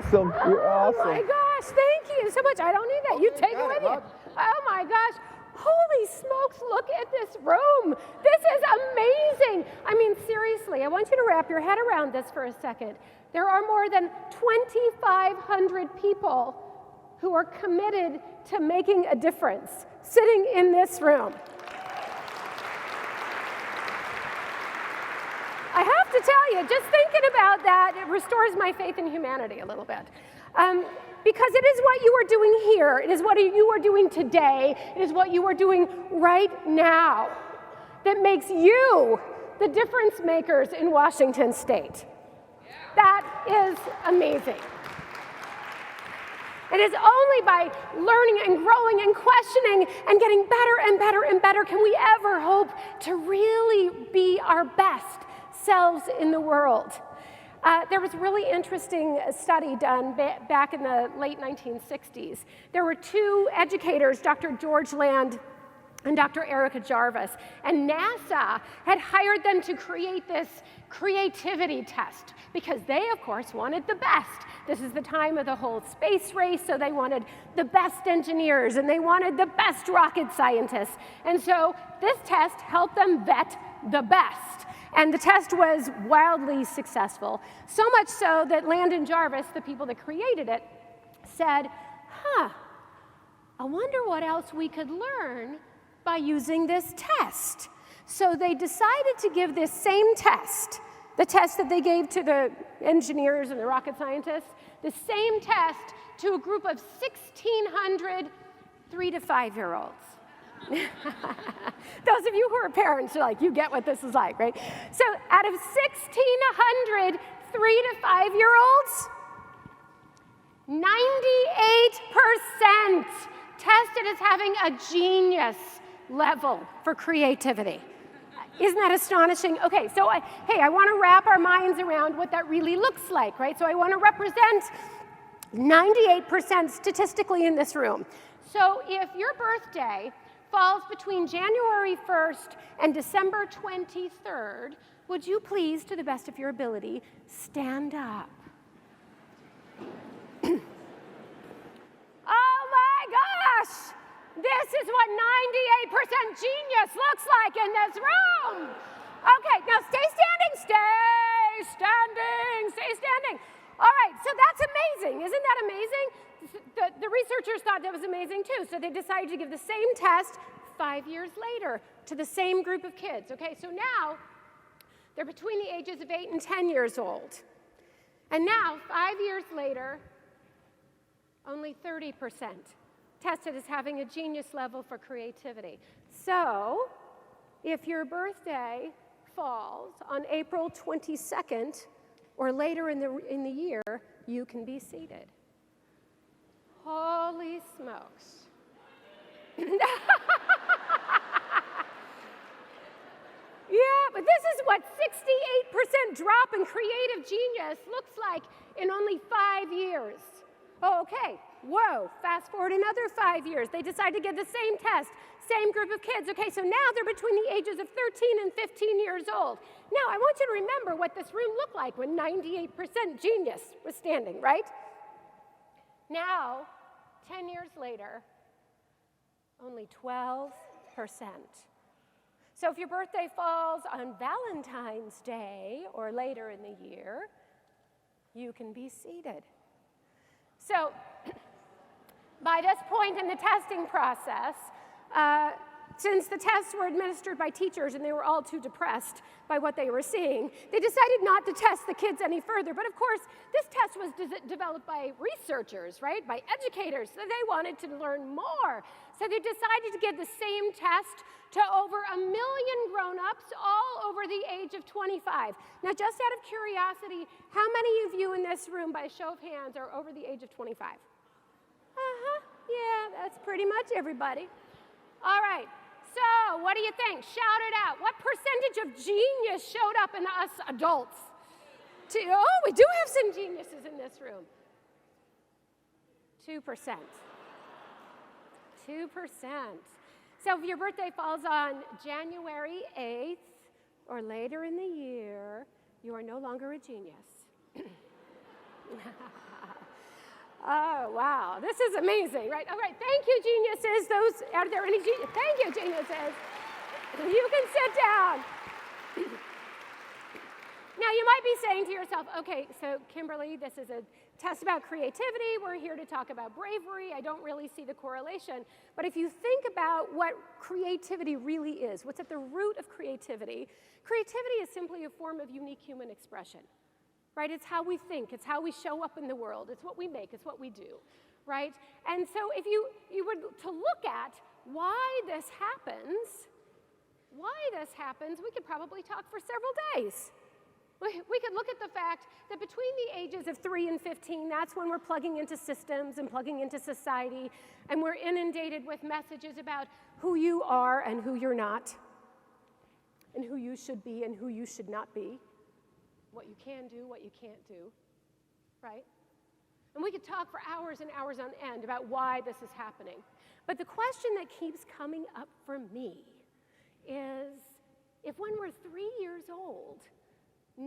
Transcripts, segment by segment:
awesome. You're awesome. Oh my gosh, thank you so much. I don't need that. You take it with you. Oh my gosh. Holy smokes, look at this room. This is amazing. I mean, seriously, I want you to wrap your head around this for a second. There are more than 2,500 people who are committed to making a difference sitting in this room. I have to tell you, just thinking about that, it restores my faith in humanity a little bit. Because it is what you are doing here. It is what you are doing today. It is what you are doing right now that makes you the difference makers in Washington State. That is amazing. It is only by learning and growing and questioning and getting better and better and better can we ever hope to really be our best selves in the world. There was a really interesting study done back in the late 1960s. There were two educators, Dr. George Land and Dr. Erica Jarvis, and NASA had hired them to create this creativity test because they, of course, wanted the best. This is the time of the whole space race, so they wanted the best engineers and they wanted the best rocket scientists. And so this test helped them vet the best. And the test was wildly successful, so much so that Land and Jarvis, the people that created it, said, I wonder what else we could learn by using this test. So they decided to give this same test, the test that they gave to the engineers and the rocket scientists, the same test to a group of 1,600 3- to 5-year-olds. Those of you who are parents are like, you get what this is like, right? So out of 1,600 3- to 5-year-olds, 98% tested as having a genius level for creativity. Isn't that astonishing? Okay, so I want to wrap our minds around what that really looks like, right? So I want to represent 98% statistically in this room. So if your birthday falls between January 1st and December 23rd, would you please, to the best of your ability, stand up? Oh my gosh! This is what 98% genius looks like in this room. Okay, now stay standing, stay standing, stay standing. All right, so that's amazing. Isn't that amazing? The researchers thought that was amazing too, so they decided to give the same test 5 years later to the same group of kids. Okay, so now they're between the ages of 8 and 10 years old. And now, 5 years later, only 30% tested as having a genius level for creativity. So, if your birthday falls on April 22nd or later in the year, you can be seated. Holy smokes. Yeah, but this is what 68% drop in creative genius looks like in only 5 years. Oh, okay, whoa, fast forward another 5 years. They decide to give the same test, same group of kids. Okay, so now they're between the ages of 13 and 15 years old. Now, I want you to remember what this room looked like when 98% genius was standing, right? Now, 10 years later, only 12%. So if your birthday falls on Valentine's Day or later in the year, you can be seated. So by this point in the testing process, since the tests were administered by teachers and they were all too depressed by what they were seeing, they decided not to test the kids any further. But of course, this test was developed by researchers, right? By educators, so they wanted to learn more. So they decided to give the same test to over 1 million grown-ups all over the age of 25. Now, just out of curiosity, how many of you in this room, by a show of hands, are over the age of 25? Yeah, that's pretty much everybody. All right, so what do you think? Shout it out. What percentage of genius showed up in us adults? Oh, we do have some geniuses in this room. 2%. 2%. So if your birthday falls on January 8th or later in the year, you are no longer a genius. Oh, wow. This is amazing, right? All right, thank you, geniuses. Are there any geniuses? Thank you, geniuses. You can sit down. Now, you might be saying to yourself, okay, so Kimberly, this is a test about creativity. We're here to talk about bravery. I don't really see the correlation. But if you think about what creativity really is, what's at the root of creativity, creativity is simply a form of unique human expression, right? It's how we think. It's how we show up in the world. It's what we make. It's what we do, right? And so if you were to look at why this happens, we could probably talk for several days. We could look at the fact that between the ages of 3 and 15, that's when we're plugging into systems and plugging into society, and we're inundated with messages about who you are and who you're not, and who you should be and who you should not be, what you can do, what you can't do, right? And we could talk for hours and hours on end about why this is happening. But the question that keeps coming up for me is, if when we're 3 years old, 98%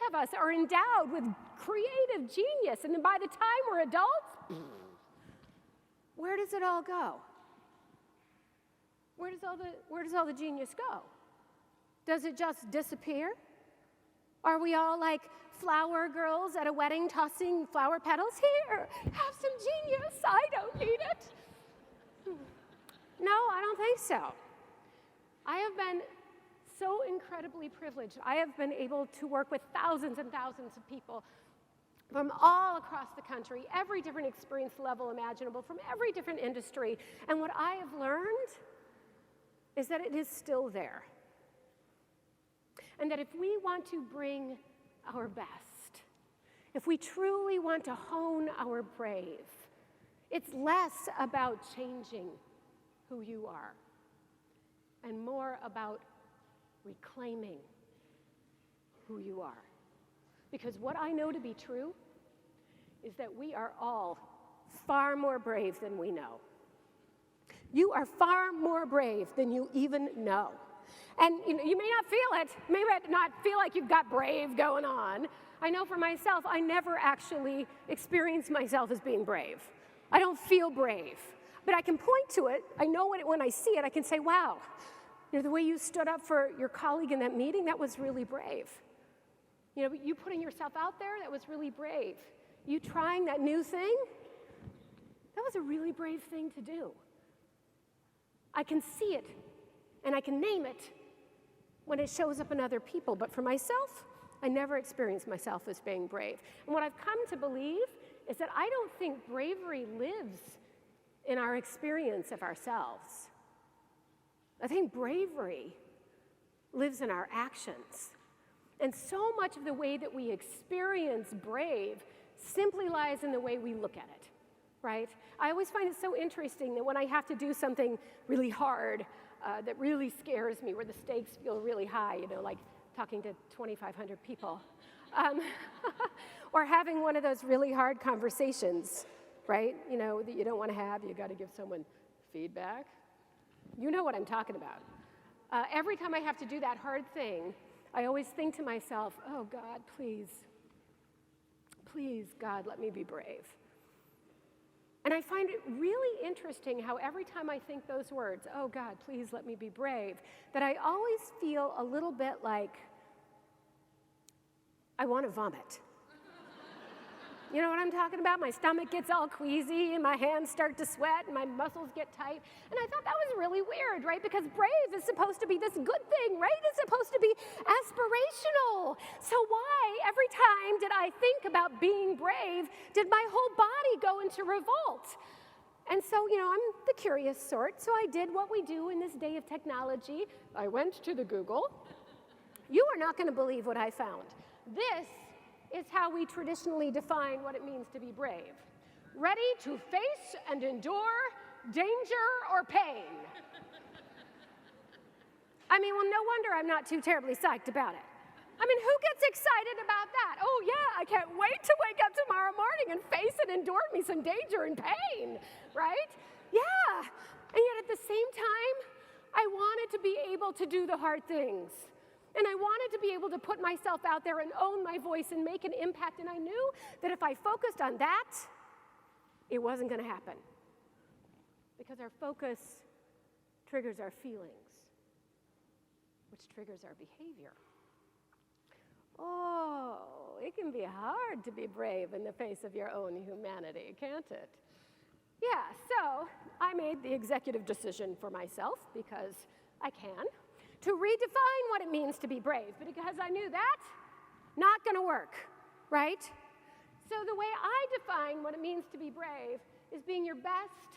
of us are endowed with creative genius, and then by the time we're adults, where does it all go? Where does all the genius go? Does it just disappear? Are we all like flower girls at a wedding tossing flower petals? Here, have some genius. I don't need it. No, I don't think so. I have been so incredibly privileged. I have been able to work with thousands and thousands of people from all across the country, every different experience level imaginable, from every different industry. And what I have learned is that it is still there. And that if we want to bring our best, if we truly want to hone our brave, it's less about changing who you are and more about reclaiming who you are. Because what I know to be true is that we are all far more brave than we know. You are far more brave than you even know. And you may not feel it, may not feel like you've got brave going on. I know for myself, I never actually experience myself as being brave. I don't feel brave. But I can point to it. I know it when I see it. I can say, wow, the way you stood up for your colleague in that meeting, that was really brave. You putting yourself out there, that was really brave. You trying that new thing, that was a really brave thing to do. I can see it, and I can name it when it shows up in other people. But for myself, I never experienced myself as being brave. And what I've come to believe is that I don't think bravery lives in our experience of ourselves. I think bravery lives in our actions. And so much of the way that we experience brave simply lies in the way we look at it, right? I always find it so interesting that when I have to do something really hard, that really scares me, where the stakes feel really high, like talking to 2,500 people, or having one of those really hard conversations, right? That you don't want to have, you got to give someone feedback. You know what I'm talking about. Every time I have to do that hard thing, I always think to myself, oh God, please, God, let me be brave. And I find it really interesting how every time I think those words, oh God, please let me be brave, that I always feel a little bit like I want to vomit. You know what I'm talking about? My stomach gets all queasy, and my hands start to sweat, and my muscles get tight. And I thought that was really weird, right? Because brave is supposed to be this good thing, right? It's supposed to be aspirational. So why, every time did I think about being brave, did my whole body go into revolt? And so, I'm the curious sort, so I did what we do in this day of technology. I went to the Google. You are not going to believe what I found. This is how we traditionally define what it means to be brave. Ready to face and endure danger or pain. Well, no wonder I'm not too terribly psyched about it. Who gets excited about that? Oh yeah, I can't wait to wake up tomorrow morning and face and endure me some danger and pain, right? Yeah, and yet at the same time, I wanted to be able to do the hard things. And I wanted to be able to put myself out there and own my voice and make an impact. And I knew that if I focused on that, it wasn't going to happen. Because our focus triggers our feelings, which triggers our behavior. Oh, it can be hard to be brave in the face of your own humanity, can't it? Yeah, so I made the executive decision for myself, because I can, to redefine what it means to be brave, because I knew that, not going to work, right? So the way I define what it means to be brave is being your best,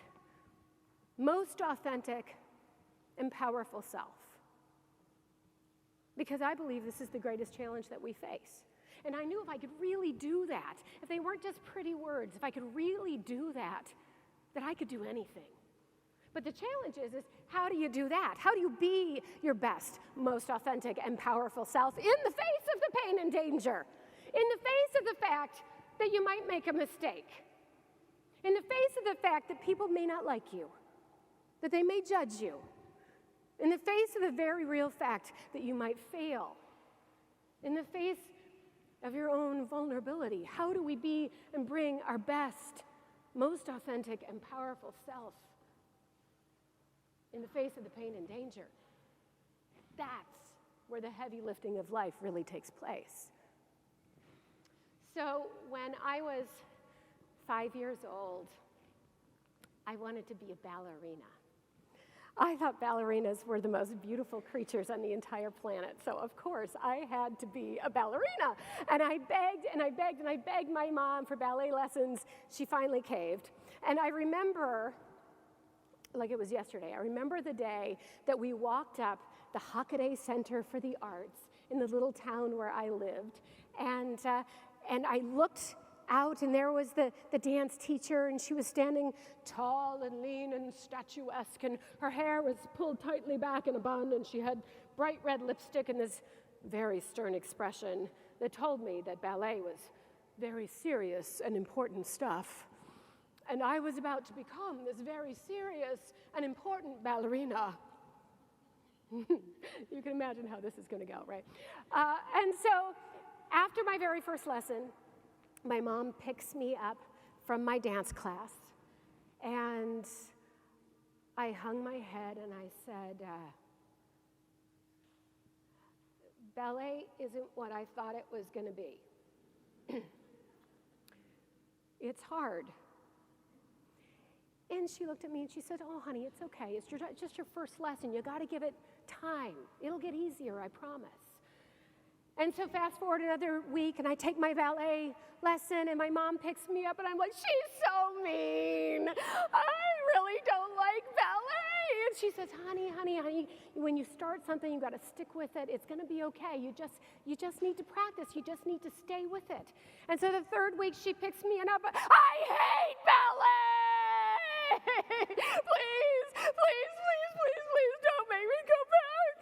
most authentic, and powerful self. Because I believe this is the greatest challenge that we face. And I knew if I could really do that, if they weren't just pretty words, if I could really do that I could do anything. But the challenge is how do you do that? How do you be your best, most authentic, and powerful self in the face of the pain and danger? In the face of the fact that you might make a mistake? In the face of the fact that people may not like you? That they may judge you? In the face of the very real fact that you might fail? In the face of your own vulnerability? How do we be and bring our best, most authentic, and powerful self in the face of the pain and danger? That's where the heavy lifting of life really takes place. So when I was 5 years old, I wanted to be a ballerina. I thought ballerinas were the most beautiful creatures on the entire planet, so of course I had to be a ballerina. And I begged and I begged and I begged my mom for ballet lessons. She finally caved. And I remember, like it was yesterday, I remember the day that we walked up the Hockaday Center for the Arts in the little town where I lived, and I looked out, and there was the dance teacher, and she was standing tall and lean and statuesque, and her hair was pulled tightly back in a bun, and she had bright red lipstick and this very stern expression that told me that ballet was very serious and important stuff. And I was about to become this very serious and important ballerina. You can imagine how this is going to go, right? And so after my very first lesson, my mom picks me up from my dance class, and I hung my head and I said, ballet isn't what I thought it was going to be. It's hard. And she looked at me and she said, oh, honey, it's okay. It's just your first lesson. You got to give it time. It'll get easier, I promise. And so fast forward another week, and I take my ballet lesson, and my mom picks me up, and I'm like, she's so mean. I really don't like ballet. And she says, honey, when you start something, you got to stick with it. It's going to be okay. You just need to practice. You just need to stay with it. And so the third week, she picks me up. I hate ballet. Please, don't make me go back.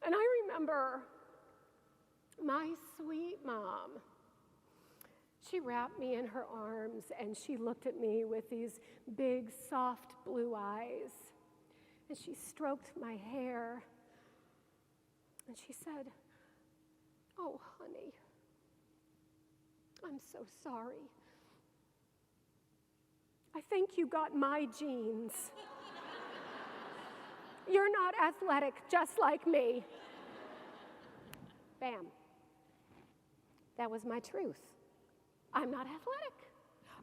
And I remember my sweet mom. She wrapped me in her arms, and she looked at me with these big, soft blue eyes. And she stroked my hair. And she said, oh, honey, I'm so sorry. I think you got my genes. You're not athletic, just like me. Bam. That was my truth. I'm not athletic.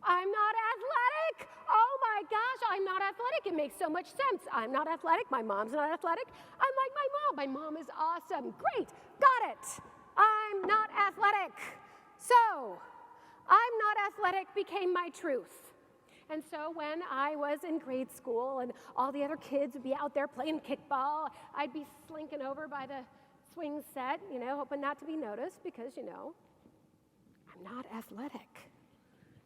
I'm not athletic. Oh my gosh, I'm not athletic. It makes so much sense. I'm not athletic. My mom's not athletic. I'm like my mom. My mom is awesome. Great. Got it. I'm not athletic. So, I'm not athletic became my truth. And so when I was in grade school and all the other kids would be out there playing kickball, I'd be slinking over by the swing set, hoping not to be noticed because, I'm not athletic.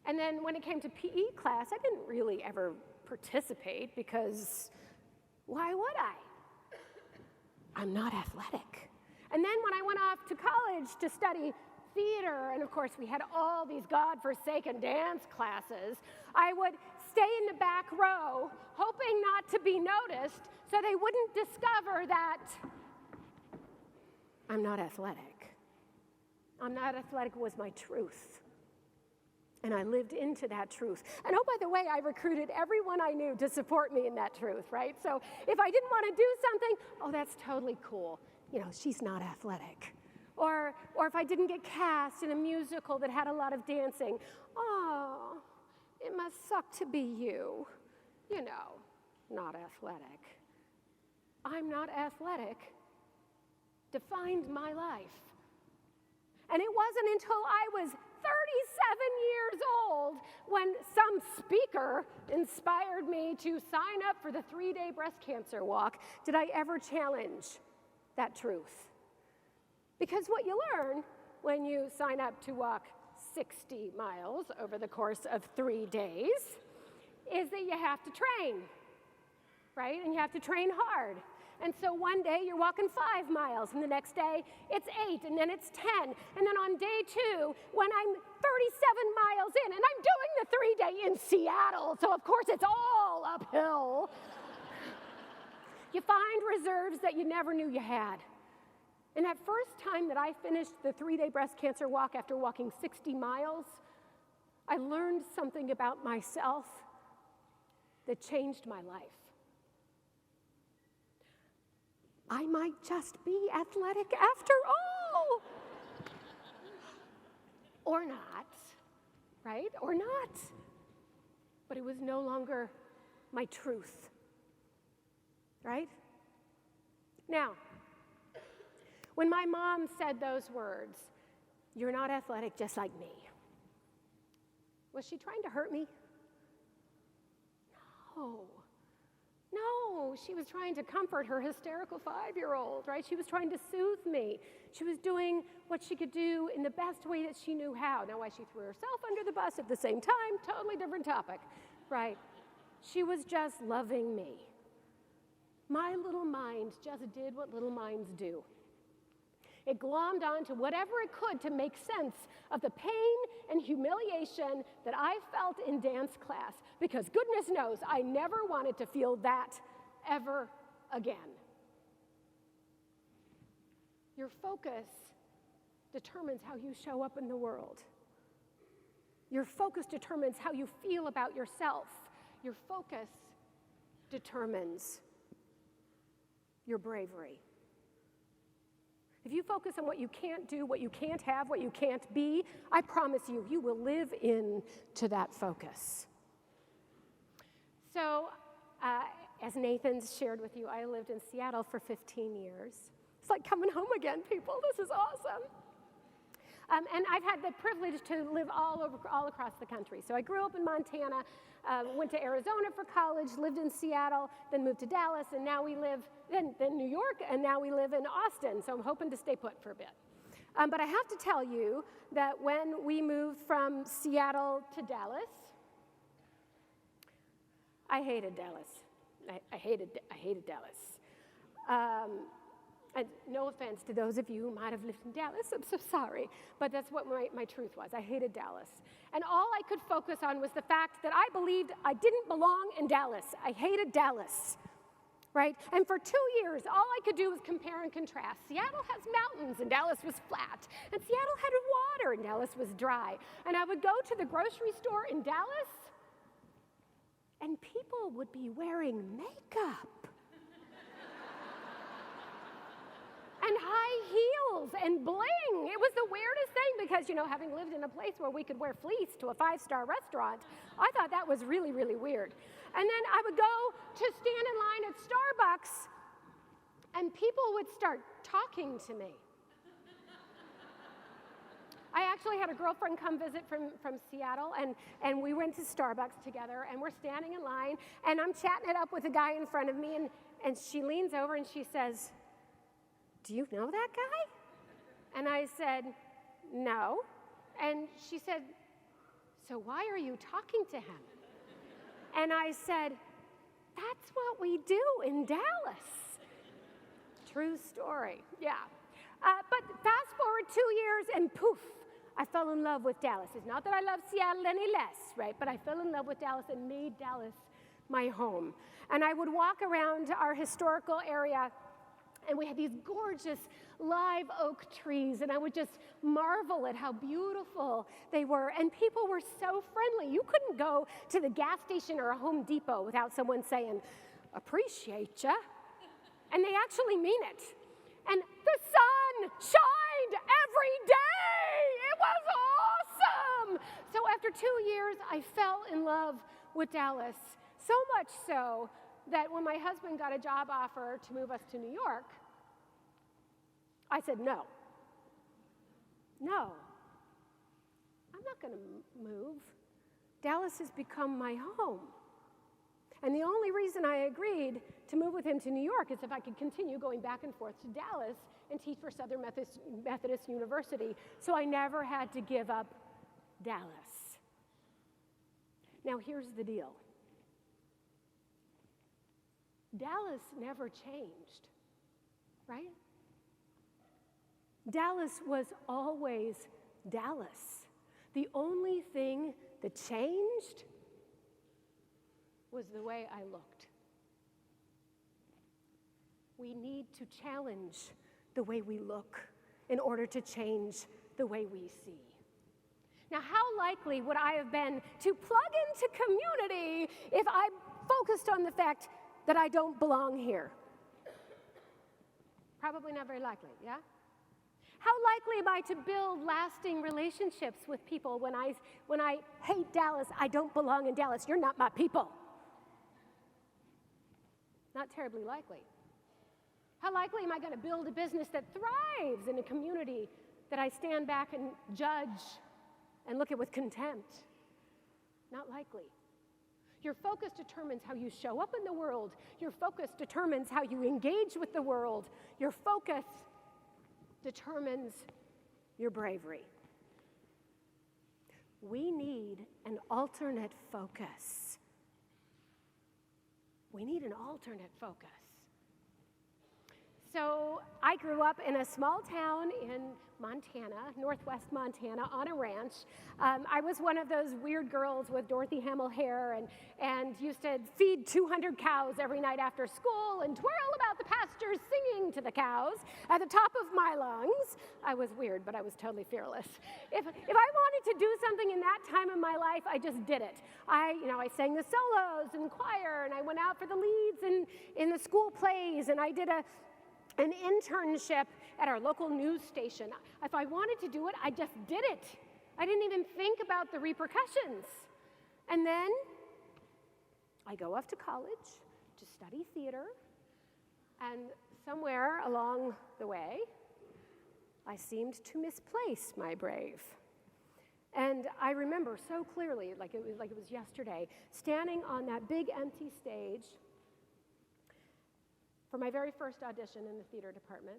And then when it came to PE class, I didn't really ever participate because why would I? I'm not athletic. And then when I went off to college to study theater, and of course we had all these godforsaken dance classes, I would stay in the back row, hoping not to be noticed, so they wouldn't discover that I'm not athletic. I'm not athletic was my truth. And I lived into that truth. And oh, by the way, I recruited everyone I knew to support me in that truth, right? So if I didn't want to do something, oh, that's totally cool. You know, she's not athletic. Or if I didn't get cast in a musical that had a lot of dancing, oh, it must suck to be you. You know, not athletic. I'm not athletic defined my life. And it wasn't until I was 37 years old when some speaker inspired me to sign up for the 3-day breast cancer walk did I ever challenge that truth. Because what you learn when you sign up to walk 60 miles over the course of 3 days is that you have to train, right? And you have to train hard. And so one day you're walking 5 miles, and the next day it's 8, and then it's 10. And then on day 2, when I'm 37 miles in, and I'm doing the 3-day in Seattle, so of course it's all uphill, you find reserves that you never knew you had. And that first time that I finished the 3-day breast cancer walk after walking 60 miles, I learned something about myself that changed my life. I might just be athletic after all. Or not, right? Or not. But it was no longer my truth, right? Now, when my mom said those words, "You're not athletic just like me," was she trying to hurt me? No, she was trying to comfort her hysterical 5-year-old, right? She was trying to soothe me. She was doing what she could do in the best way that she knew how. Now, why she threw herself under the bus at the same time, totally different topic, right? She was just loving me. My little mind just did what little minds do. It glommed onto whatever it could to make sense of the pain and humiliation that I felt in dance class, because goodness knows I never wanted to feel that ever again. Your focus determines how you show up in the world. Your focus determines how you feel about yourself. Your focus determines your bravery. If you focus on what you can't do, what you can't have, what you can't be, I promise you, you will live into that focus. So, as Nathan's shared with you, I lived in Seattle for 15 years. It's like coming home again, people. This is awesome. And I've had the privilege to live all across the country. So I grew up in Montana, went to Arizona for college, lived in Seattle, then moved to Dallas, and now we live, then New York, and now we live in Austin. So I'm hoping to stay put for a bit. But I have to tell you that when we moved from Seattle to Dallas, I hated Dallas. I hated Dallas. And no offense to those of you who might have lived in Dallas, I'm so sorry, but that's what my truth was. I hated Dallas. And all I could focus on was the fact that I believed I didn't belong in Dallas. I hated Dallas, right? And for 2 years, all I could do was compare and contrast. Seattle has mountains, and Dallas was flat. And Seattle had water, and Dallas was dry. And I would go to the grocery store in Dallas, and people would be wearing makeup. And high heels and bling. It was the weirdest thing because, having lived in a place where we could wear fleece to a 5-star restaurant, I thought that was really, really weird. And then I would go to stand in line at Starbucks, and people would start talking to me. I actually had a girlfriend come visit from Seattle, and we went to Starbucks together, and we're standing in line, and I'm chatting it up with a guy in front of me, and she leans over and she says, "Do you know that guy?" And I said, "No." And she said, "So why are you talking to him?" And I said, "That's what we do in Dallas." True story, yeah. But fast forward 2 years and poof, I fell in love with Dallas. It's not that I love Seattle any less, right? But I fell in love with Dallas and made Dallas my home. And I would walk around our historical area, and we had these gorgeous live oak trees, and I would just marvel at how beautiful they were. And people were so friendly. You couldn't go to the gas station or a Home Depot without someone saying, "Appreciate ya." And they actually mean it. And the sun shined every day. It was awesome. So after 2 years, I fell in love with Dallas, so much so that when my husband got a job offer to move us to New York, I said, no, I'm not going to move. Dallas has become my home. And the only reason I agreed to move with him to New York is if I could continue going back and forth to Dallas and teach for Southern Methodist University, so I never had to give up Dallas. Now, here's the deal. Dallas never changed, right? Dallas was always Dallas. The only thing that changed was the way I looked. We need to challenge the way we look in order to change the way we see. Now, how likely would I have been to plug into community if I focused on the fact that I don't belong here? Probably not very likely, yeah? How likely am I to build lasting relationships with people when I hate Dallas, I don't belong in Dallas, you're not my people? Not terribly likely. How likely am I going to build a business that thrives in a community that I stand back and judge and look at with contempt? Not likely. Your focus determines how you show up in the world. Your focus determines how you engage with the world. Your focus determines your bravery. We need an alternate focus. We need an alternate focus. So I grew up in a small town in Montana, northwest Montana, on a ranch. I was one of those weird girls with Dorothy Hamill hair and used to feed 200 cows every night after school and twirl about the pastures singing to the cows at the top of my lungs. I was weird, but I was totally fearless. If I wanted to do something in that time of my life, I just did it. I sang the solos in choir, and I went out for the leads in the school plays, and I did an internship at our local news station. If I wanted to do it, I just did it. I didn't even think about the repercussions. And then I go off to college to study theater, and somewhere along the way, I seemed to misplace my brave. And I remember so clearly, like it was yesterday, standing on that big empty stage for my very first audition in the theater department.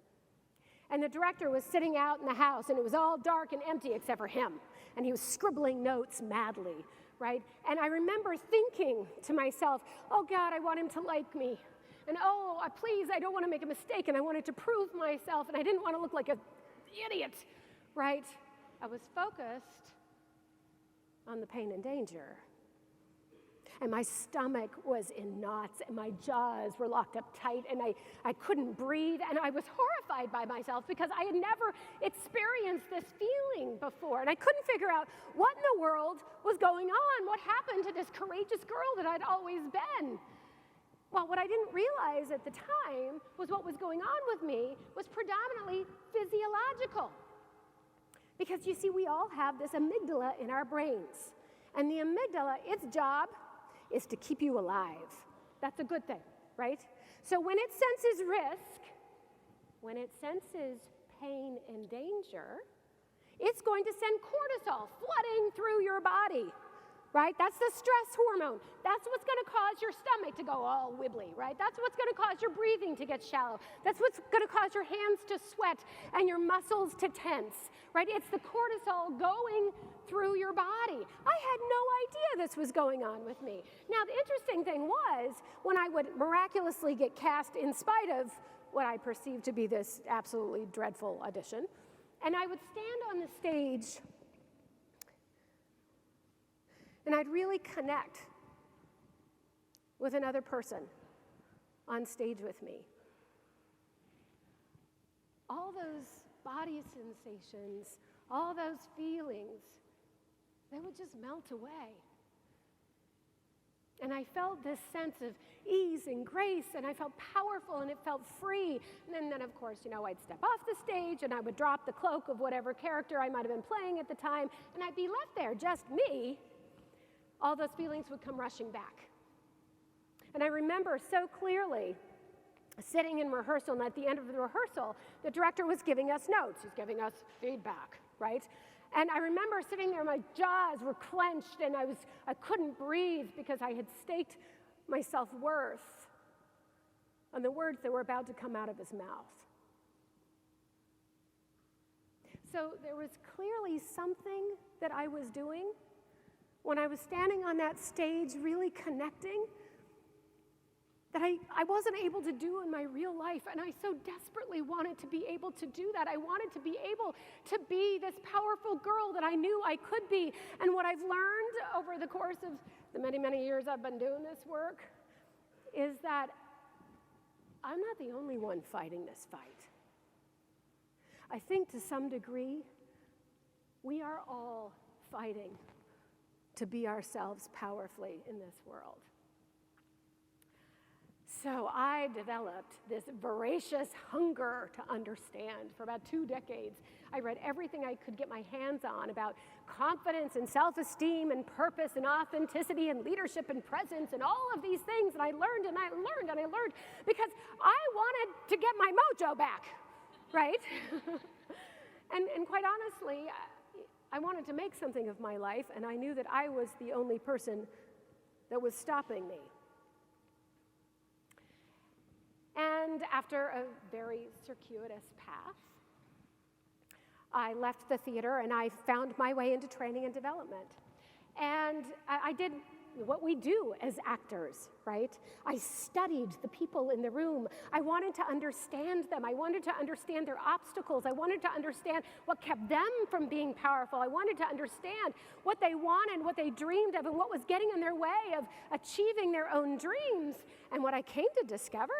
And the director was sitting out in the house, and it was all dark and empty except for him. And he was scribbling notes madly, right? And I remember thinking to myself, oh God, I want him to like me. And oh, please, I don't want to make a mistake, and I wanted to prove myself, and I didn't want to look like an idiot, right? I was focused on the pain and danger. And my stomach was in knots, and my jaws were locked up tight, and I couldn't breathe, and I was horrified by myself because I had never experienced this feeling before, and I couldn't figure out what in the world was going on, what happened to this courageous girl that I'd always been. Well, what I didn't realize at the time was what was going on with me was predominantly physiological. Because you see, we all have this amygdala in our brains, and the amygdala, its job is to keep you alive. That's a good thing, right? So when it senses risk, when it senses pain and danger, it's going to send cortisol flooding through your body, right? That's the stress hormone. That's what's going to cause your stomach to go all wibbly, right? That's what's going to cause your breathing to get shallow. That's what's going to cause your hands to sweat and your muscles to tense, right? It's the cortisol going through your body. I had no idea this was going on with me. Now, the interesting thing was when I would miraculously get cast in spite of what I perceived to be this absolutely dreadful audition, and I would stand on the stage and I'd really connect with another person on stage with me. all those body sensations, all those feelings, they would just melt away. And I felt this sense of ease and grace, and I felt powerful, and it felt free. And then of course, I'd step off the stage, and I would drop the cloak of whatever character I might have been playing at the time, and I'd be left there, just me. All those feelings would come rushing back. And I remember so clearly sitting in rehearsal, and at the end of the rehearsal, the director was giving us notes. He's giving us feedback, right? And I remember sitting there, my jaws were clenched, and I couldn't breathe because I had staked my self-worth on the words that were about to come out of his mouth. So there was clearly something that I was doing when I was standing on that stage, really connecting, that I wasn't able to do in my real life, and I so desperately wanted to be able to do that. I wanted to be able to be this powerful girl that I knew I could be. And what I've learned over the course of the many, many years I've been doing this work is that I'm not the only one fighting this fight. I think to some degree, we are all fighting to be ourselves powerfully in this world. So I developed this voracious hunger to understand. For about 2 decades, I read everything I could get my hands on about confidence and self-esteem and purpose and authenticity and leadership and presence and all of these things. And I learned and I learned and I learned because I wanted to get my mojo back, right? and quite honestly, I wanted to make something of my life, and I knew that I was the only person that was stopping me. And after a very circuitous path, I left the theater and I found my way into training and development. And I did what we do as actors, right? I studied the people in the room. I wanted to understand them. I wanted to understand their obstacles. I wanted to understand what kept them from being powerful. I wanted to understand what they wanted, what they dreamed of, and what was getting in their way of achieving their own dreams. And what I came to discover,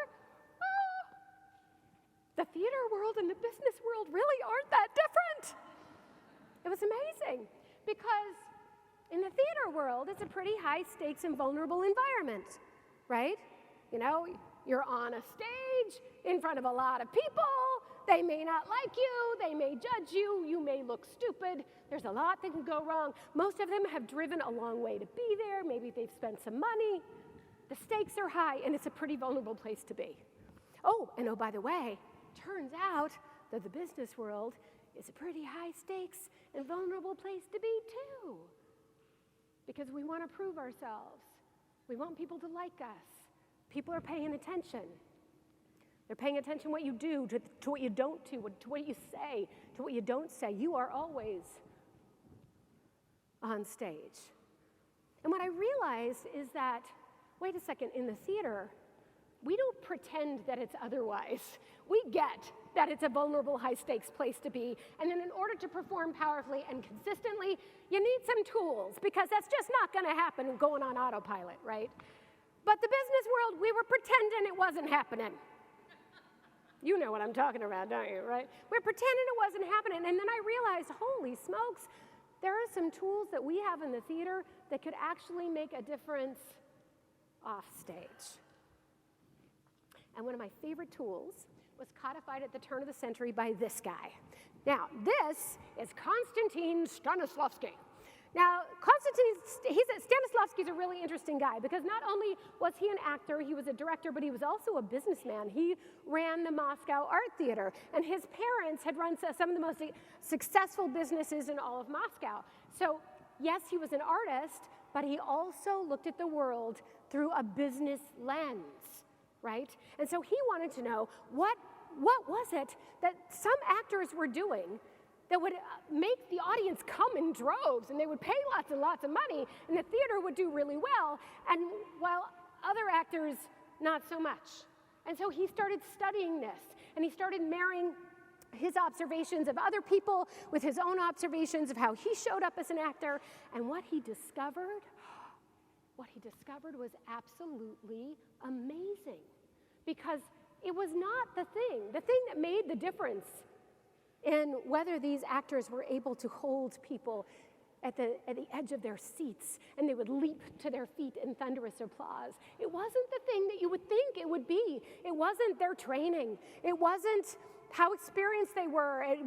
the theater world and the business world really aren't that different. It was amazing because in the theater world, it's a pretty high stakes and vulnerable environment, right? You're on a stage in front of a lot of people. They may not like you. They may judge you. You may look stupid. There's a lot that can go wrong. Most of them have driven a long way to be there. Maybe they've spent some money. The stakes are high, and it's a pretty vulnerable place to be. Oh, by the way, turns out that the business world is a pretty high stakes and vulnerable place to be too. Because we want to prove ourselves. We want people to like us. People are paying attention. They're paying attention to what you do, to what you don't do, to what you say, to what you don't say. You are always on stage. And what I realized is that, wait a second, in the theater, we don't pretend that it's otherwise. We get that it's a vulnerable, high-stakes place to be. And then in order to perform powerfully and consistently, you need some tools, because that's just not going to happen going on autopilot, right? But the business world, we were pretending it wasn't happening. You know what I'm talking about, don't you, right? We're pretending it wasn't happening. And then I realized, holy smokes, there are some tools that we have in the theater that could actually make a difference off stage. And one of my favorite tools was codified at the turn of the century by this guy. Now, this is Konstantin Stanislavski. Now, Stanislavski's a really interesting guy because not only was he an actor, he was a director, but he was also a businessman. He ran the Moscow Art Theater, and his parents had run some of the most successful businesses in all of Moscow. So, yes, he was an artist, but he also looked at the world through a business lens. Right? And so he wanted to know what was it that some actors were doing that would make the audience come in droves, and they would pay lots and lots of money, and the theater would do really well, and while other actors, not so much. And so he started studying this, and he started marrying his observations of other people with his own observations of how he showed up as an actor, and what he discovered was absolutely amazing. Because it was not the thing. The thing that made the difference in whether these actors were able to hold people at the edge of their seats and they would leap to their feet in thunderous applause. It wasn't the thing that you would think it would be. It wasn't their training. It wasn't how experienced they were. It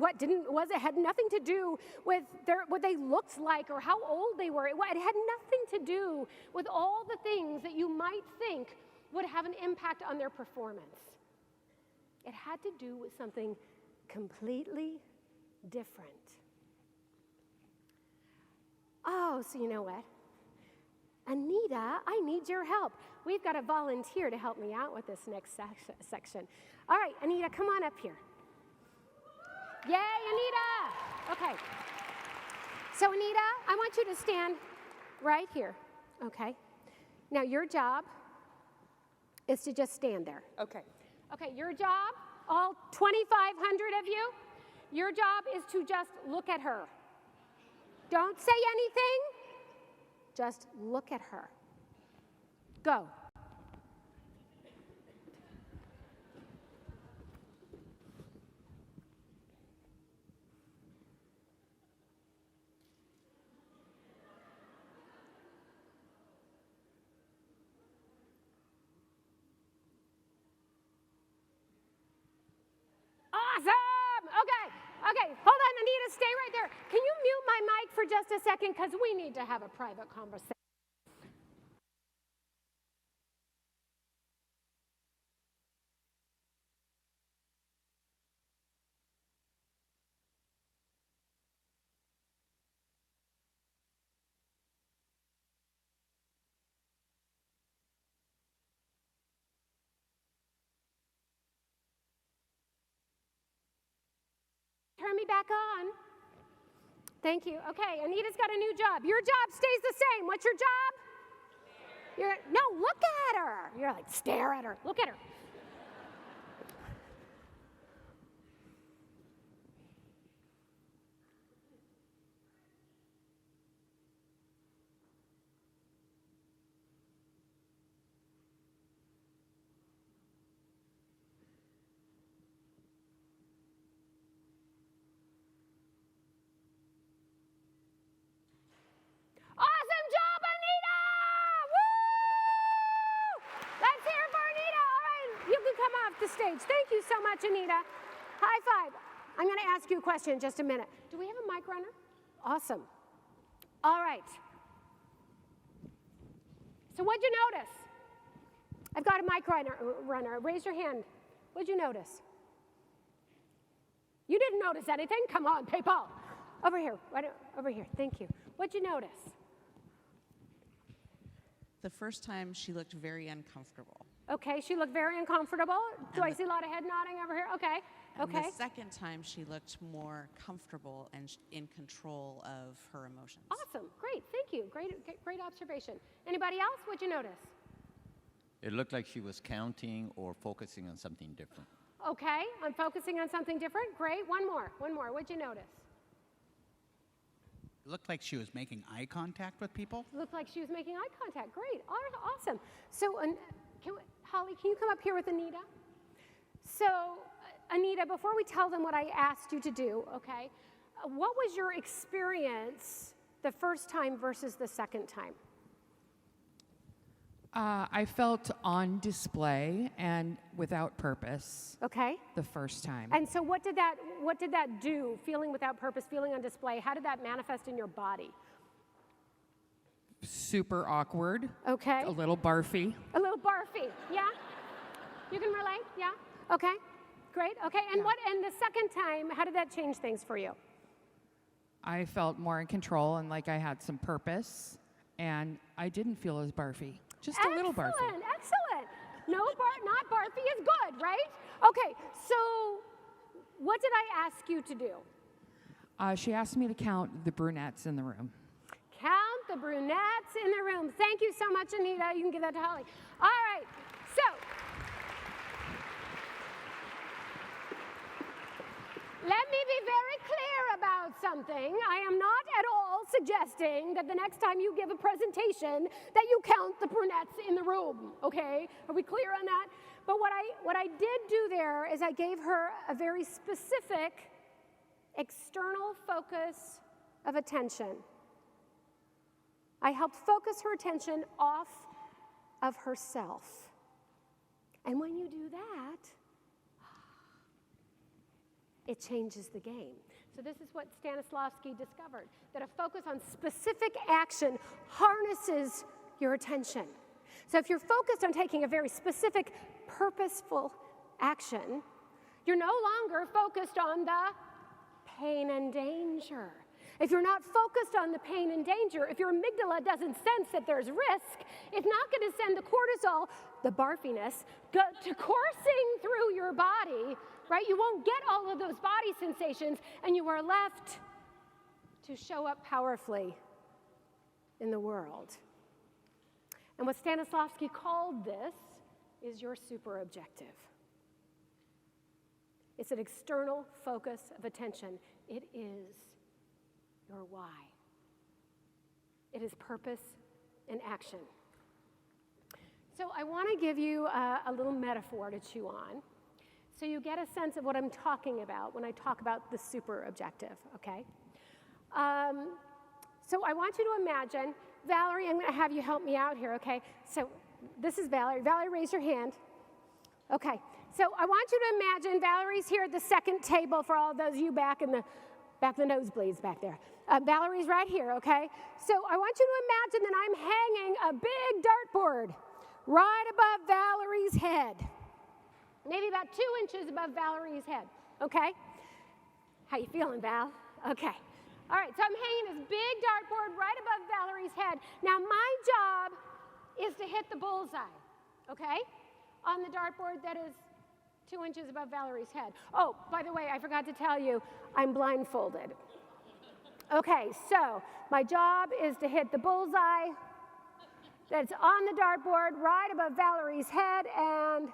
had nothing to do with what they looked like or how old they were. It had nothing to do with all the things that you might think would have an impact on their performance. It had to do with something completely different. Oh, so you know what? Anita, I need your help. We've got a volunteer to help me out with this next section. All right, Anita, come on up here. Yay, Anita! Okay. So, Anita, I want you to stand right here, okay? Now, your job is to just stand there. Okay. Okay, your job, all 2,500 of you, your job is to just look at her. Don't say anything, just look at her. Go. Awesome! Okay, hold on, Anita, stay right there. Can you mute my mic for just a second, because we need to have a private conversation. Turn me back on. Thank you. Okay, Anita's got a new job. Your job stays the same. What's your job? No, look at her. You're like, stare at her. Look at her. Awesome job, Anita! Woo! Let's hear it for Anita. All right, you can come off the stage. Thank you so much, Anita. High five. I'm going to ask you a question in just a minute. Do we have a mic runner? Awesome. All right. So what'd you notice? I've got a mic runner. Raise your hand. What'd you notice? You didn't notice anything? Come on, people. Over here. Over here. Thank you. What'd you notice? The first time she looked very uncomfortable. Okay, she looked very uncomfortable. Do I see a lot of head nodding over here? Okay, okay. And the second time she looked more comfortable and in control of her emotions. Awesome, great, thank you. Great observation. Anybody else? What'd you notice? It looked like she was counting or focusing on something different. Okay, I'm focusing on something different. Great, one more. What'd you notice? It looked like she was making eye contact with people. Looked like she was making eye contact. Great, awesome. So, Holly, can you come up here with Anita? So, Anita, before we tell them what I asked you to do, okay, what was your experience the first time versus the second time? I felt on display and without purpose. Okay. The first time. And so what did that do, feeling without purpose, feeling on display? How did that manifest in your body? Super awkward. Okay. A little barfy. A little barfy, yeah? You can relate, yeah? Okay, great, okay. And and the second time, how did that change things for you? I felt more in control and like I had some purpose, and I didn't feel as barfy. Just a little barfy. Excellent. No, not barfy is good, right? Okay, so what did I ask you to do? She asked me to count the brunettes in the room. Count the brunettes in the room. Thank you so much, Anita. You can give that to Holly. All right, so let me be very clear about something. I am not at all suggesting that the next time you give a presentation that you count the brunettes in the room, okay? Are we clear on that? But what I did do there is I gave her a very specific external focus of attention. I helped focus her attention off of herself. And when you do that, it changes the game. So this is what Stanislavski discovered, that a focus on specific action harnesses your attention. So if you're focused on taking a very specific, purposeful action, you're no longer focused on the pain and danger. If you're not focused on the pain and danger, if your amygdala doesn't sense that there's risk, it's not going to send the cortisol, the barfiness, to coursing through your body, right? You won't get all of those body sensations, and you are left to show up powerfully in the world. And what Stanislavski called this is your super objective. It's an external focus of attention. It is your why. It is purpose and action. So I want to give you a little metaphor to chew on so you get a sense of what I'm talking about when I talk about the super objective, okay? So I want you to imagine, Valerie, I'm going to have you help me out here, okay? So this is Valerie. Valerie, raise your hand. Okay, so I want you to imagine Valerie's here at the second table for all those of you back in the nosebleeds back there. Valerie's right here, okay? So I want you to imagine that I'm hanging a big dartboard right above Valerie's head. Maybe about 2 inches above Valerie's head, okay? How you feeling, Val? Okay. All right, so I'm hanging this big dartboard right above Valerie's head. Now my job is to hit the bullseye, okay? On the dartboard that is 2 inches above Valerie's head. Oh, by the way, I forgot to tell you, I'm blindfolded. Okay, so my job is to hit the bullseye that's on the dartboard right above Valerie's head, and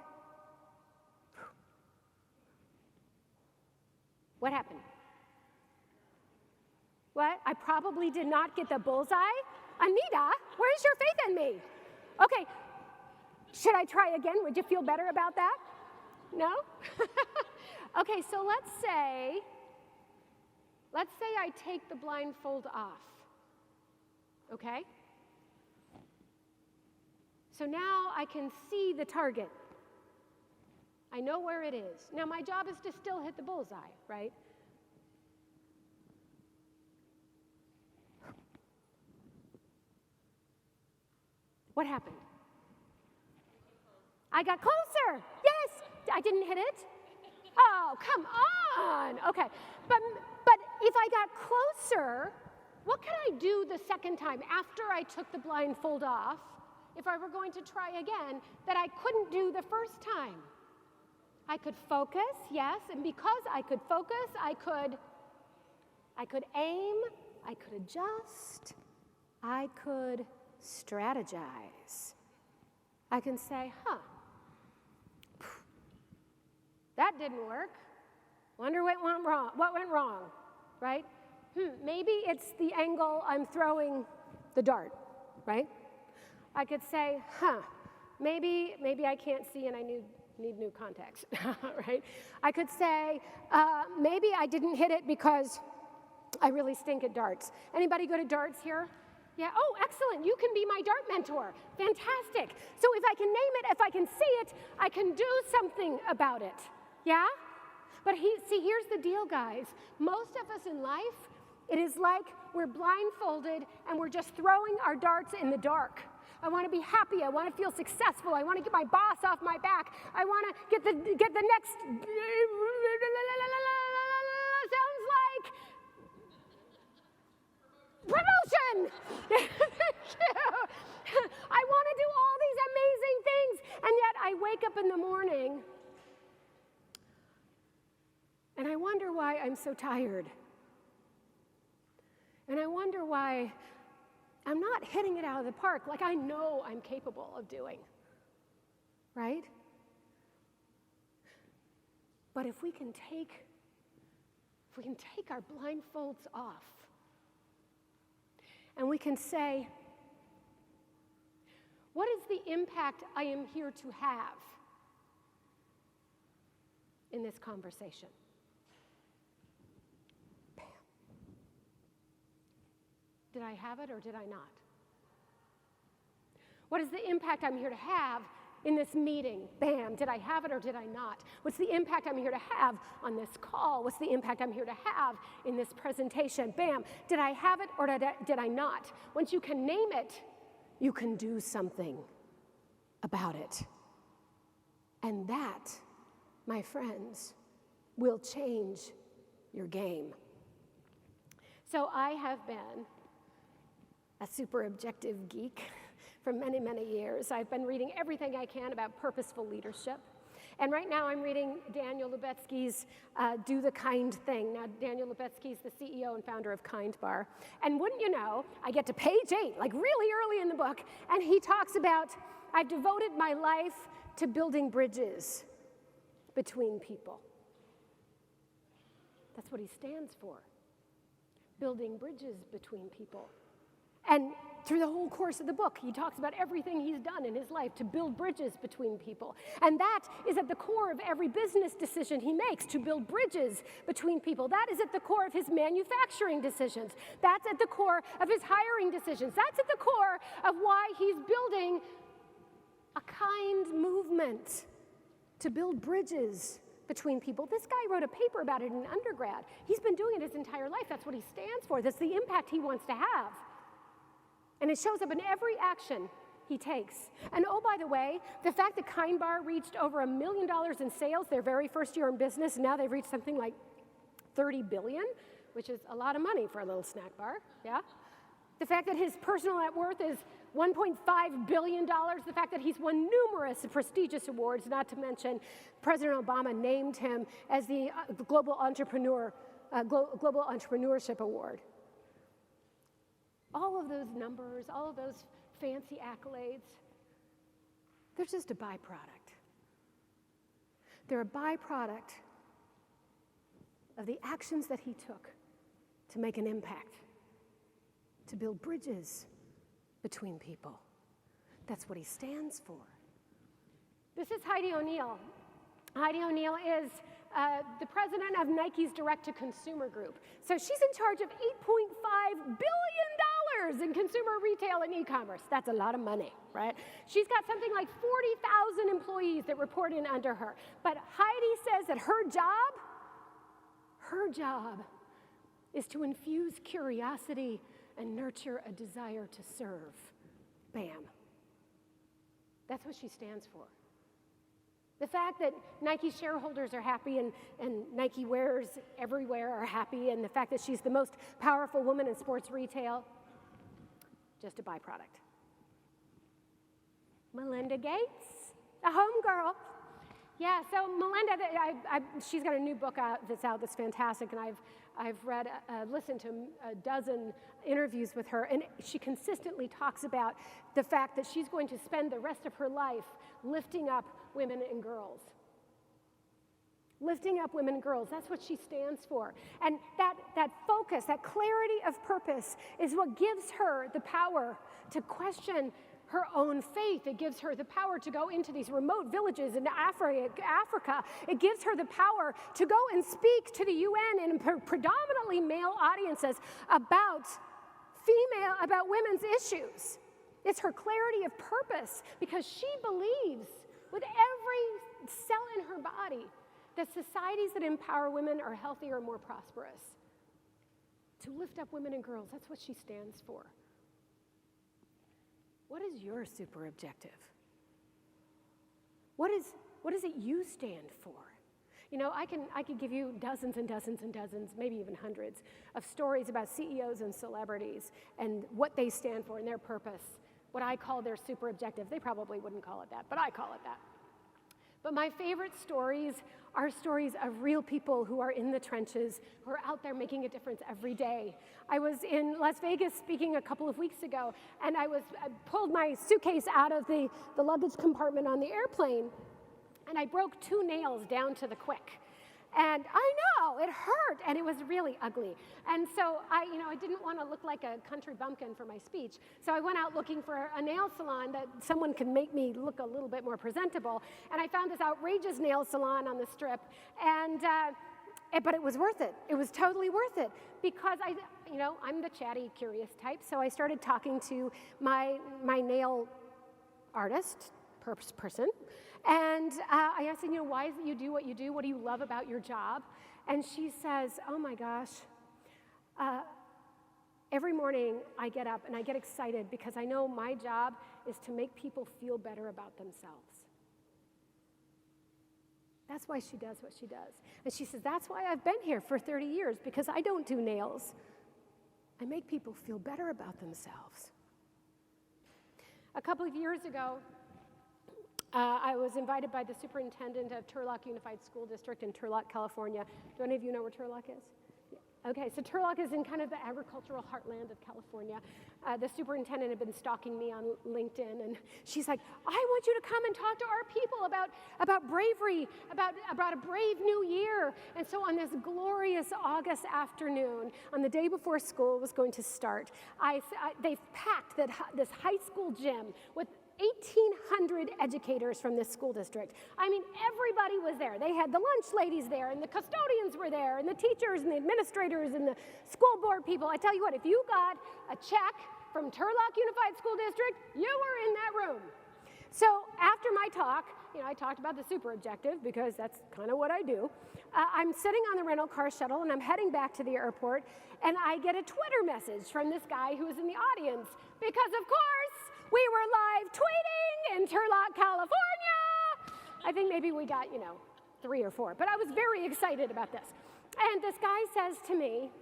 what happened? What? I probably did not get the bullseye? Anita, where's your faith in me? Okay, should I try again? Would you feel better about that? No? Okay, so let's say I take the blindfold off, okay? So now I can see the target. I know where it is. Now my job is to still hit the bullseye, right? What happened? I got closer. Yes, I didn't hit it. Oh, come on. Okay, but if I got closer, what could I do the second time after I took the blindfold off, if I were going to try again, that I couldn't do the first time? I could focus, yes, and because I could focus, I could aim, I could adjust, I could strategize. I can say, that didn't work. Wonder what went wrong, right? Maybe it's the angle I'm throwing the dart, right? I could say, maybe I can't see and I need new contacts, right? I could say, maybe I didn't hit it because I really stink at darts. Anybody go to darts here? Yeah, oh, excellent, you can be my dart mentor. Fantastic. So if I can name it, if I can see it, I can do something about it, yeah? But see, here's the deal, guys. Most of us in life, it is like we're blindfolded and we're just throwing our darts in the dark. I want to be happy. I want to feel successful. I want to get my boss off my back. I want to get the next. Sounds like promotion. I want to do all these amazing things, and yet I wake up in the morning and I wonder why I'm so tired. And I wonder why I'm not hitting it out of the park like I know I'm capable of doing, right? But if we can take if we can take our blindfolds off and we can say, what is the impact I am here to have in this conversation? Bam. Did I have it or did I not? What is the impact I'm here to have in this meeting? Bam. Did I have it or did I not? What's the impact I'm here to have on this call? What's the impact I'm here to have in this presentation? Bam. Did I have it or did I not? Once you can name it, you can do something about it. And that, my friends, will change your game. So I have been a super objective geek for many, many years. I've been reading everything I can about purposeful leadership. And right now I'm reading Daniel Lubetzky's Do the Kind Thing. Now, Daniel Lubetzky is the CEO and founder of Kind Bar. And wouldn't you know, I get to page 8, like really early in the book, and he talks about, I've devoted my life to building bridges between people. That's what he stands for, building bridges between people. And through the whole course of the book, he talks about everything he's done in his life to build bridges between people. And that is at the core of every business decision he makes, to build bridges between people. That is at the core of his manufacturing decisions. That's at the core of his hiring decisions. That's at the core of why he's building a kind movement to build bridges between people. This guy wrote a paper about it in undergrad. He's been doing it his entire life. That's what he stands for. That's the impact he wants to have. And it shows up in every action he takes. And oh, by the way, the fact that Kind Bar reached over $1 million in sales their very first year in business, and now they've reached something like 30 billion, which is a lot of money for a little snack bar, yeah? The fact that his personal net worth is $1.5 billion, the fact that he's won numerous prestigious awards, not to mention President Obama named him as the Global Entrepreneurship Award. All of those numbers, all of those fancy accolades, they're just a byproduct. They're a byproduct of the actions that he took to make an impact, to build bridges between people. That's what he stands for. This is Heidi O'Neill. Heidi O'Neill is the president of Nike's direct-to-consumer group. So she's in charge of $8.5 billion in consumer retail and e-commerce. That's a lot of money, right? She's got something like 40,000 employees that report in under her. But Heidi says that her job is to infuse curiosity and nurture a desire to serve. Bam. That's what she stands for. The fact that Nike shareholders are happy and Nike wearers everywhere are happy, and the fact that she's the most powerful woman in sports retail, just a byproduct. Melinda Gates, a homegirl. Yeah, so Melinda, she's got a new book out that's fantastic, and I've read, listened to a dozen interviews with her, and she consistently talks about the fact that she's going to spend the rest of her life lifting up women and girls. Lifting up women and girls, that's what she stands for. And that focus, that clarity of purpose is what gives her the power to question her own faith. It gives her the power to go into these remote villages in Africa. It gives her the power to go and speak to the UN in predominantly male audiences about women's issues. It's her clarity of purpose because she believes with every cell in her body that societies that empower women are healthier and more prosperous. To lift up women and girls, that's what she stands for. What is your super objective? What is it you stand for? You know, I could give you dozens and dozens and dozens, maybe even hundreds, of stories about CEOs and celebrities and what they stand for and their purpose, what I call their super objective. They probably wouldn't call it that, but I call it that. But my favorite stories are stories of real people who are in the trenches, who are out there making a difference every day. I was in Las Vegas speaking a couple of weeks ago, and I pulled my suitcase out of the luggage compartment on the airplane, and I broke 2 nails down to the quick. And I know, it hurt, and it was really ugly. And so I didn't want to look like a country bumpkin for my speech. So I went out looking for a nail salon that someone could make me look a little bit more presentable. And I found this outrageous nail salon on the Strip. But it was worth it. It was totally worth it because I'm the chatty, curious type. So I started talking to my nail artist person. And I asked her, why is it you do what you do? What do you love about your job? And she says, oh my gosh, every morning I get up and I get excited because I know my job is to make people feel better about themselves. That's why she does what she does. And she says, that's why I've been here for 30 years, because I don't do nails. I make people feel better about themselves. A couple of years ago, I was invited by the superintendent of Turlock Unified School District in Turlock, California. Do any of you know where Turlock is? Okay, so Turlock is in kind of the agricultural heartland of California. The superintendent had been stalking me on LinkedIn, and she's like, I want you to come and talk to our people about bravery, about a brave new year. And so on this glorious August afternoon, on the day before school was going to start, they've packed this high school gym with 1,800 educators from this school district. I mean, everybody was there. They had the lunch ladies there, and the custodians were there, and the teachers, and the administrators, and the school board people. I tell you what, if you got a check from Turlock Unified School District, you were in that room. So after my talk, I talked about the super objective, because that's kind of what I do. I'm sitting on the rental car shuttle, and I'm heading back to the airport, and I get a Twitter message from this guy who was in the audience, because of course, we were live tweeting in Turlock, California. I think maybe we got, 3 or 4, but I was very excited about this. And this guy says to me,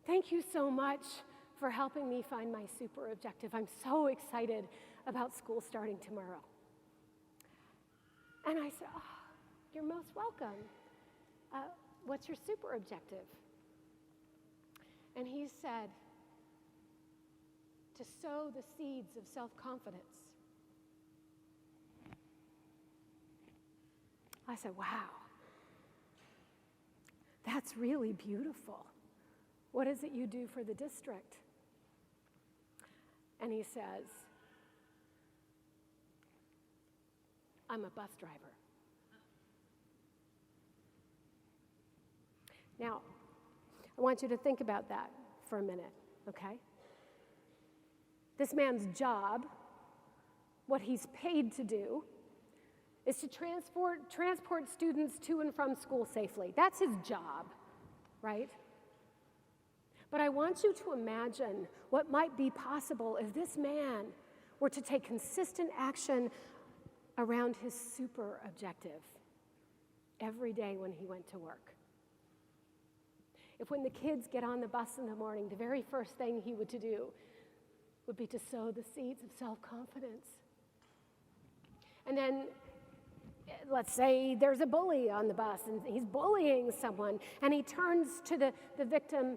thank you so much for helping me find my super objective. I'm so excited about school starting tomorrow. And I said, oh, you're most welcome. What's your super objective? And he said, to sow the seeds of self-confidence. I said, wow, that's really beautiful. What is it you do for the district? And he says, I'm a bus driver. Now, I want you to think about that for a minute, okay? This man's job, what he's paid to do, is to transport students to and from school safely. That's his job, right? But I want you to imagine what might be possible if this man were to take consistent action around his super objective every day when he went to work. If when the kids get on the bus in the morning, the very first thing he would do would be to sow the seeds of self-confidence. And then, let's say there's a bully on the bus, and he's bullying someone, and he turns to the victim,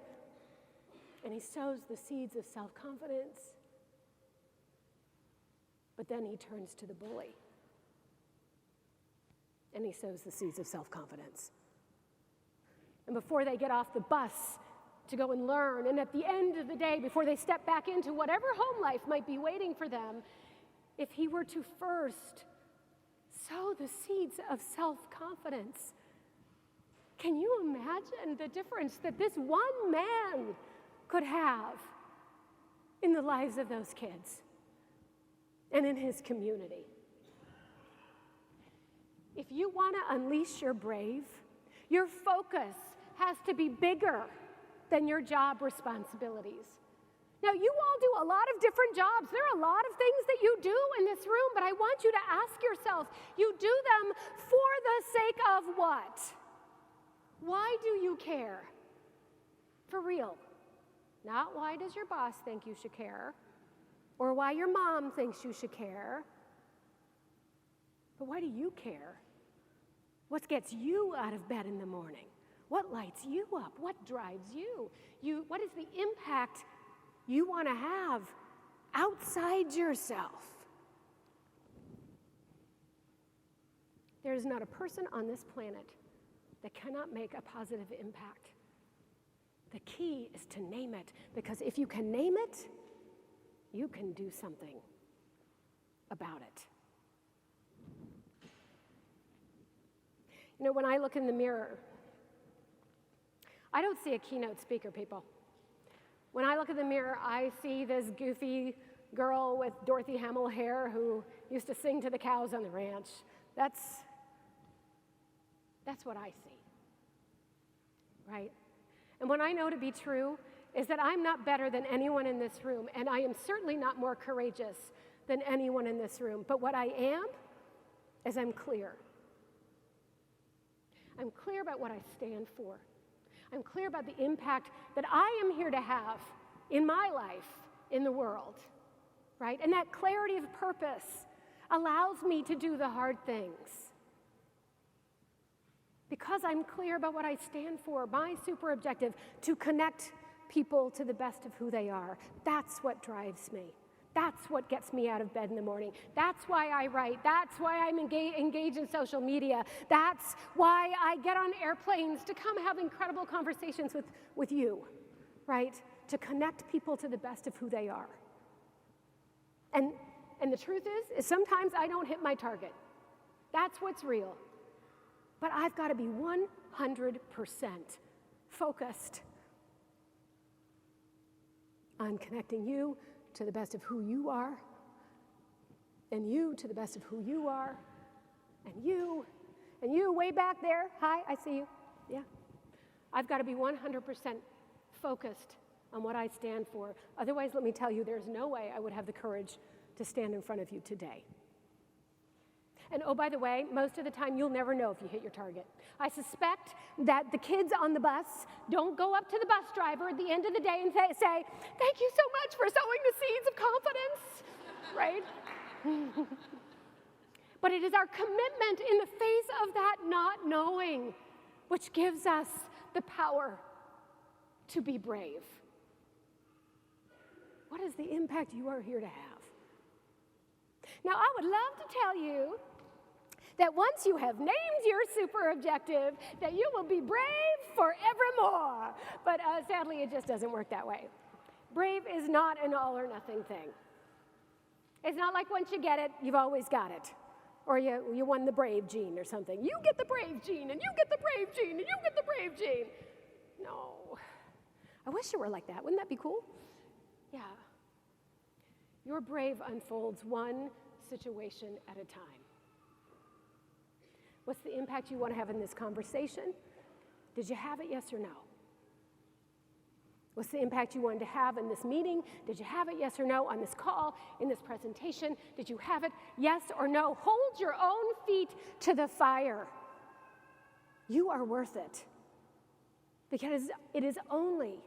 and he sows the seeds of self-confidence. But then he turns to the bully, and he sows the seeds of self-confidence. And before they get off the bus to go and learn, and at the end of the day, before they step back into whatever home life might be waiting for them, if he were to first sow the seeds of self-confidence, can you imagine the difference that this one man could have in the lives of those kids and in his community? If you want to unleash your brave, your focus has to be bigger than your job responsibilities. Now, you all do a lot of different jobs. There are a lot of things that you do in this room, but I want you to ask yourself, you do them for the sake of what? Why do you care? For real. Not why does your boss think you should care, or why your mom thinks you should care, but why do you care? What gets you out of bed in the morning? What lights you up? What drives you? What is the impact you want to have outside yourself? There is not a person on this planet that cannot make a positive impact. The key is to name it, because if you can name it, you can do something about it. You know, when I look in the mirror, I don't see a keynote speaker, people. When I look in the mirror, I see this goofy girl with Dorothy Hamill hair who used to sing to the cows on the ranch. That's what I see, right? And what I know to be true is that I'm not better than anyone in this room, and I am certainly not more courageous than anyone in this room. But what I am is I'm clear. I'm clear about what I stand for. I'm clear about the impact that I am here to have in my life, in the world, right? And that clarity of purpose allows me to do the hard things. Because I'm clear about what I stand for, my super objective, to connect people to the best of who they are. That's what drives me. That's what gets me out of bed in the morning. That's why I write. That's why I'm engaged in social media. That's why I get on airplanes to come have incredible conversations with you, right? To connect people to the best of who they are. And the truth is sometimes I don't hit my target. That's what's real. But I've got to be 100% focused on connecting you to the best of who you are, and you to the best of who you are, and you way back there. Hi, I see you. Yeah. I've got to be 100% focused on what I stand for. Otherwise, let me tell you, there's no way I would have the courage to stand in front of you today. And oh, by the way, most of the time, you'll never know if you hit your target. I suspect that the kids on the bus don't go up to the bus driver at the end of the day and say, "Thank you so much for sowing the seeds of confidence," right? But it is our commitment in the face of that not knowing which gives us the power to be brave. What is the impact you are here to have? Now, I would love to tell you that once you have named your super objective, that you will be brave forevermore. But sadly, it just doesn't work that way. Brave is not an all or nothing thing. It's not like once you get it, you've always got it. Or you won the brave gene or something. You get the brave gene, and you get the brave gene, and you get the brave gene. No. I wish it were like that. Wouldn't that be cool? Yeah. Your brave unfolds one situation at a time. What's the impact you want to have in this conversation? Did you have it, yes or no? What's the impact you wanted to have in this meeting? Did you have it, yes or no, on this call, in this presentation? Did you have it, yes or no? Hold your own feet to the fire. You are worth it. Because it is only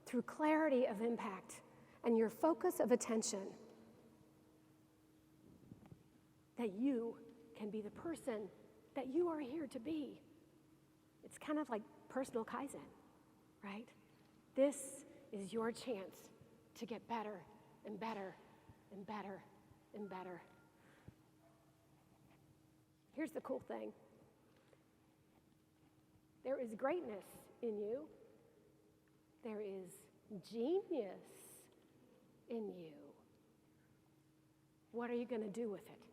through clarity of impact and your focus of attention that you can be the person that you are here to be. It's kind of like personal Kaizen, right? This is your chance to get better and better and better and better. Here's the cool thing. There is greatness in you. There is genius in you. What are you going to do with it?